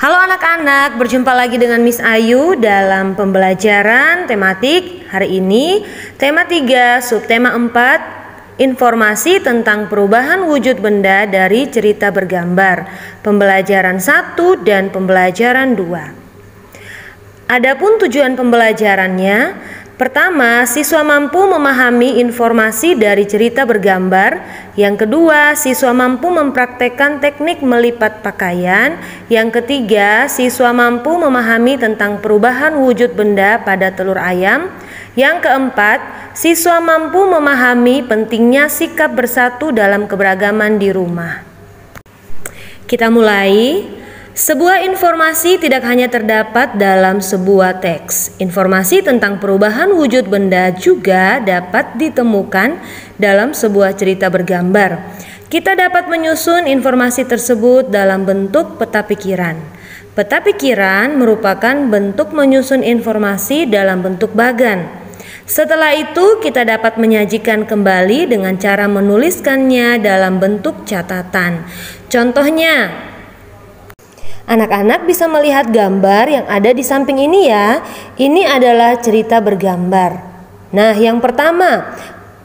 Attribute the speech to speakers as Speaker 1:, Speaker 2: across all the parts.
Speaker 1: Halo anak-anak, berjumpa lagi dengan Miss Ayu dalam pembelajaran tematik. Hari ini tema 3, subtema 4, informasi tentang perubahan wujud benda dari cerita bergambar. Pembelajaran 1 dan pembelajaran 2. Adapun tujuan pembelajarannya, pertama, siswa mampu memahami informasi dari cerita bergambar. Yang kedua, siswa mampu mempraktekkan teknik melipat pakaian. Yang ketiga, siswa mampu memahami tentang perubahan wujud benda pada telur ayam. Yang keempat, siswa mampu memahami pentingnya sikap bersatu dalam keberagaman di rumah. Kita mulai. Sebuah informasi tidak hanya terdapat dalam sebuah teks. Informasi tentang perubahan wujud benda juga dapat ditemukan dalam sebuah cerita bergambar. Kita dapat menyusun informasi tersebut dalam bentuk peta pikiran. Peta pikiran merupakan bentuk menyusun informasi dalam bentuk bagan. Setelah itu kita dapat menyajikan kembali dengan cara menuliskannya dalam bentuk catatan. Contohnya, anak-anak bisa melihat gambar yang ada di samping ini ya. Ini adalah cerita bergambar. Nah, yang pertama,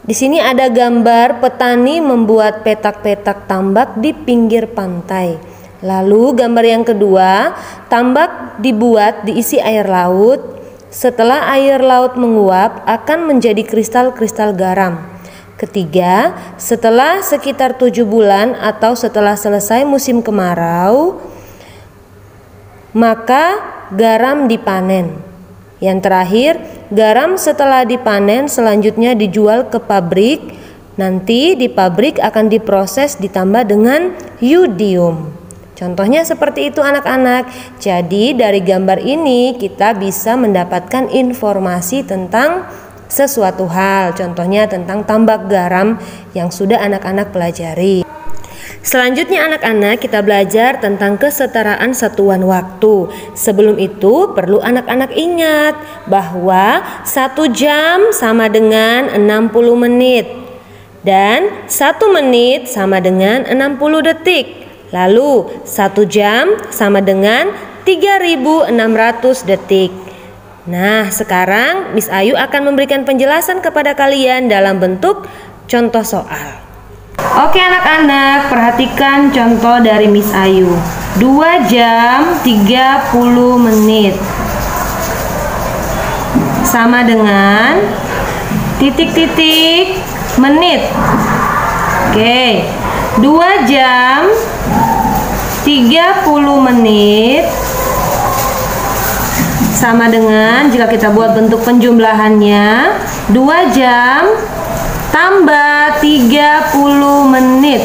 Speaker 1: di sini ada gambar petani membuat petak-petak tambak di pinggir pantai. Lalu gambar yang kedua, tambak dibuat diisi air laut. Setelah air laut menguap akan menjadi kristal-kristal garam. Ketiga, setelah sekitar 7 bulan atau setelah selesai musim kemarau, maka garam dipanen. Yang terakhir, garam setelah dipanen selanjutnya dijual ke pabrik. Nanti di pabrik akan diproses ditambah dengan yodium. Contohnya seperti itu anak-anak. Jadi dari gambar ini kita bisa mendapatkan informasi tentang sesuatu hal. Contohnya tentang tambak garam yang sudah anak-anak pelajari. Selanjutnya anak-anak kita belajar tentang kesetaraan satuan waktu. Sebelum itu perlu anak-anak ingat bahwa 1 jam sama dengan 60 menit dan 1 menit sama dengan 60 detik. Lalu 1 jam sama dengan 3600 detik. Nah, sekarang Miss Ayu akan memberikan penjelasan kepada kalian dalam bentuk contoh soal. Oke anak-anak, perhatikan contoh dari Miss Ayu. 2 jam 30 menit sama dengan titik-titik menit. Oke, 2 jam 30 menit sama dengan, jika kita buat bentuk penjumlahannya, 2 jam tambah 30 menit.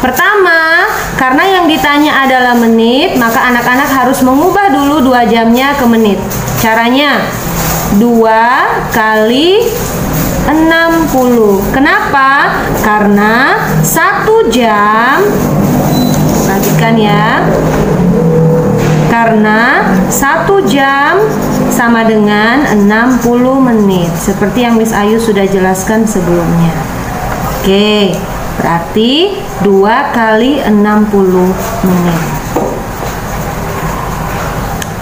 Speaker 1: Pertama, karena yang ditanya adalah menit, maka anak-anak harus mengubah dulu 2 jamnya ke menit. Caranya 2 kali 60. Kenapa? Karena 1 jam, perhatikan ya, karena 1 jam sama dengan 60 menit. Seperti yang Miss Ayu sudah jelaskan sebelumnya. Oke, berarti 2 kali 60 menit.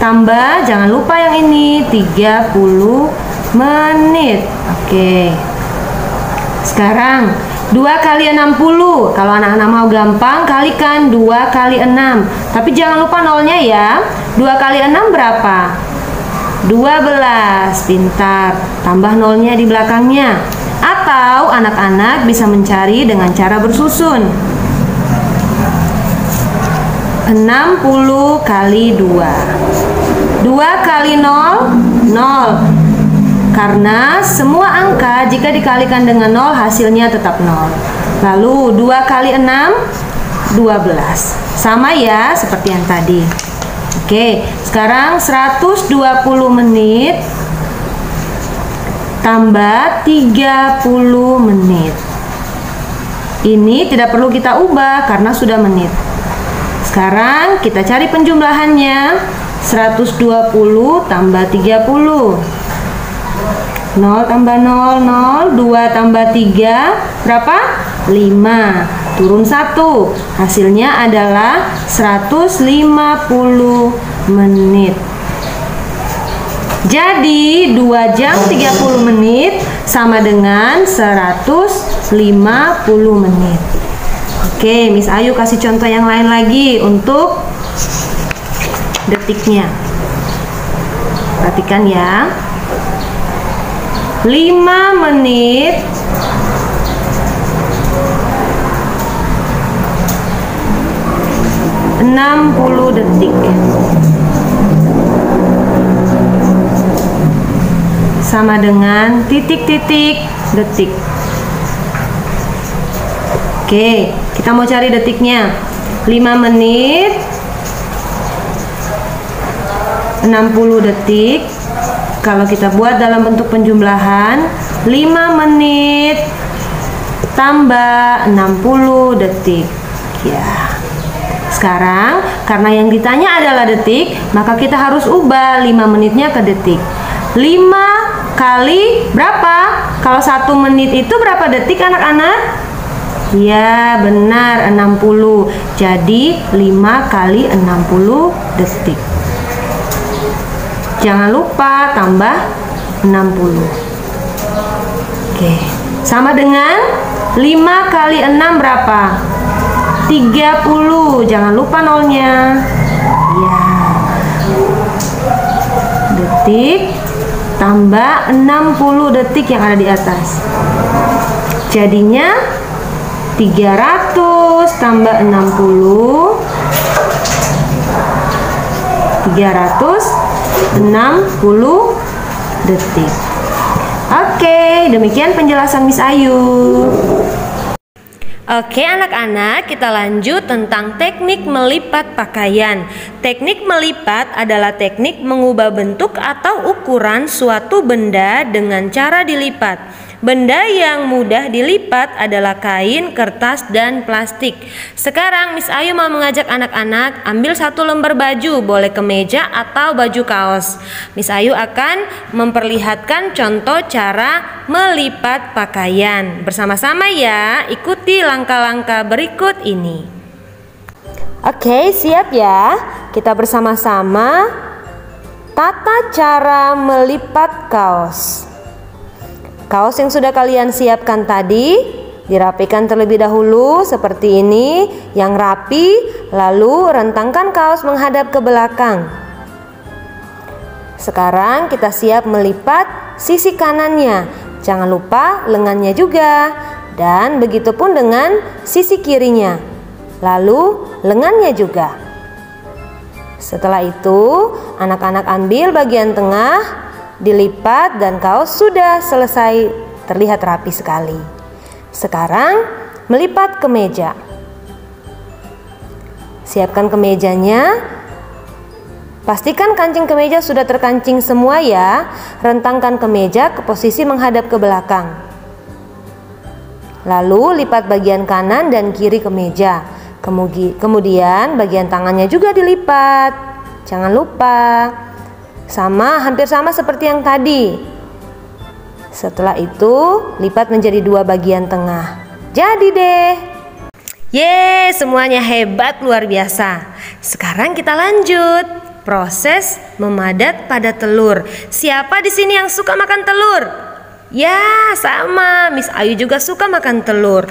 Speaker 1: Tambah, jangan lupa yang ini, 30 menit. Oke. Sekarang 2 kali 60. Kalau anak-anak mau gampang, kalikan 2 kali 6. Tapi jangan lupa nolnya ya. 2 kali 6 berapa? 12. Pintar. Tambah nolnya di belakangnya. Atau anak-anak bisa mencari dengan cara bersusun. 60 kali 2. 2 kali 0, 0. Karena semua angka jika dikalikan dengan 0 hasilnya tetap 0. Lalu 2 kali 6, 12. Sama ya seperti yang tadi. Oke, sekarang 120 menit tambah 30 menit. Ini tidak perlu kita ubah karena sudah menit. Sekarang kita cari penjumlahannya. 120 tambah 30. 0 tambah 0, 0, 2 tambah 3, berapa? 5. turun 1. Hasilnya adalah 150 menit. Jadi 2 jam 30 menit sama dengan 150 menit. Oke, Miss Ayu kasih contoh yang lain lagi untuk detiknya. Perhatikan ya. 5 menit 60 detik. Sama dengan titik-titik detik. Oke, kita mau cari detiknya. 5 menit 60 detik. Kalau kita buat dalam bentuk penjumlahan, 5 menit tambah 60 detik. Ya. Sekarang, karena yang ditanya adalah detik, maka kita harus ubah 5 menitnya ke detik. 5 kali berapa? Kalau 1 menit itu berapa detik anak-anak? Ya, benar, 60. Jadi 5 kali 60 detik. Jangan lupa tambah 60. Oke, sama dengan 5 kali 6 berapa? 30. Jangan lupa nolnya. Ya. Detik tambah 60 detik yang ada di atas. Jadinya 300 tambah 60, 360 detik. Oke, demikian penjelasan Miss Ayu. Oke anak-anak, kita lanjut tentang teknik melipat pakaian. Teknik melipat adalah teknik mengubah bentuk atau ukuran suatu benda dengan cara dilipat. Benda yang mudah dilipat adalah kain, kertas, dan plastik. Sekarang Miss Ayu mau mengajak anak-anak ambil 1 lembar baju, boleh kemeja atau baju kaos. Miss Ayu akan memperlihatkan contoh cara melipat pakaian. Bersama-sama ya, ikuti langkah-langkah berikut ini. Oke, siap ya? Kita bersama-sama tata cara melipat kaos. Kaos yang sudah kalian siapkan tadi dirapikan terlebih dahulu seperti ini, yang rapi, lalu rentangkan kaos menghadap ke belakang. Sekarang kita siap melipat sisi kanannya. Jangan lupa lengannya juga, dan begitu pun dengan sisi kirinya. Lalu lengannya juga. Setelah itu, anak-anak ambil bagian tengah, dilipat, dan kaos sudah selesai, terlihat rapi sekali. Sekarang melipat kemeja. Siapkan kemejanya. Pastikan kancing kemeja sudah terkancing semua ya. Rentangkan kemeja ke posisi menghadap ke belakang. Lalu lipat bagian kanan dan kiri kemeja. Kemudian bagian tangannya juga dilipat. Jangan lupa. Sama, hampir sama seperti yang tadi. Setelah itu, lipat menjadi 2 bagian tengah. Jadi deh. Yeay, semuanya hebat, luar biasa. Sekarang kita lanjut. Proses memadat pada telur. Siapa di sini yang suka makan telur? Ya, sama. Miss Ayu juga suka makan telur.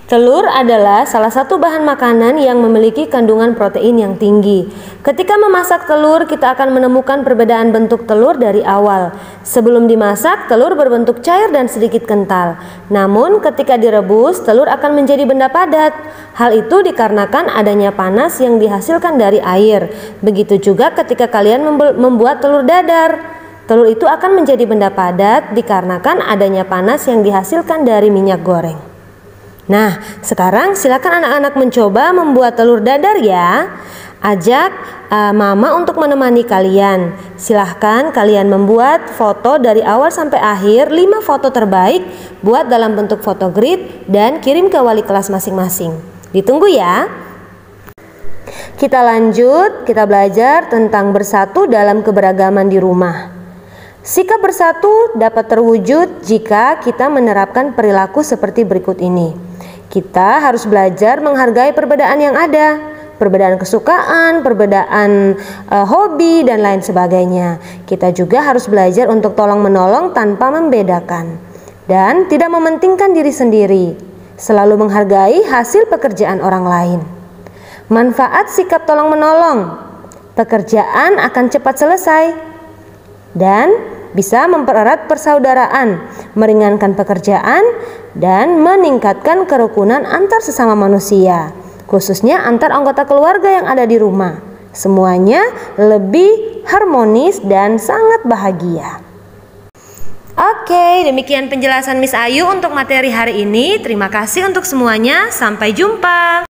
Speaker 1: Telur adalah salah satu bahan makanan yang memiliki kandungan protein yang tinggi. Ketika memasak telur, kita akan menemukan perbedaan bentuk telur dari awal. Sebelum dimasak, telur berbentuk cair dan sedikit kental. Namun, ketika direbus, telur akan menjadi benda padat. Hal itu dikarenakan adanya panas yang dihasilkan dari air. Begitu juga ketika kalian membuat telur dadar. Telur itu akan menjadi benda padat dikarenakan adanya panas yang dihasilkan dari minyak goreng. Nah, sekarang silakan anak-anak mencoba membuat telur dadar ya. Ajak mama untuk menemani kalian. Silahkan kalian membuat foto dari awal sampai akhir, 5 foto terbaik, buat dalam bentuk foto grid dan kirim ke wali kelas masing-masing. Ditunggu ya. Kita lanjut, kita belajar tentang bersatu dalam keberagaman di rumah. Sikap bersatu dapat terwujud jika kita menerapkan perilaku seperti berikut ini. Kita harus belajar menghargai perbedaan yang ada, perbedaan kesukaan, perbedaan hobi, dan lain sebagainya. Kita juga harus belajar untuk tolong-menolong tanpa membedakan, dan tidak mementingkan diri sendiri, selalu menghargai hasil pekerjaan orang lain. Manfaat sikap tolong-menolong: pekerjaan akan cepat selesai dan bisa mempererat persaudaraan, meringankan pekerjaan, dan meningkatkan kerukunan antar sesama manusia, khususnya antar anggota keluarga yang ada di rumah. Semuanya lebih harmonis dan sangat bahagia. Oke, demikian penjelasan Miss Ayu untuk materi hari ini. Terima kasih untuk semuanya. Sampai jumpa.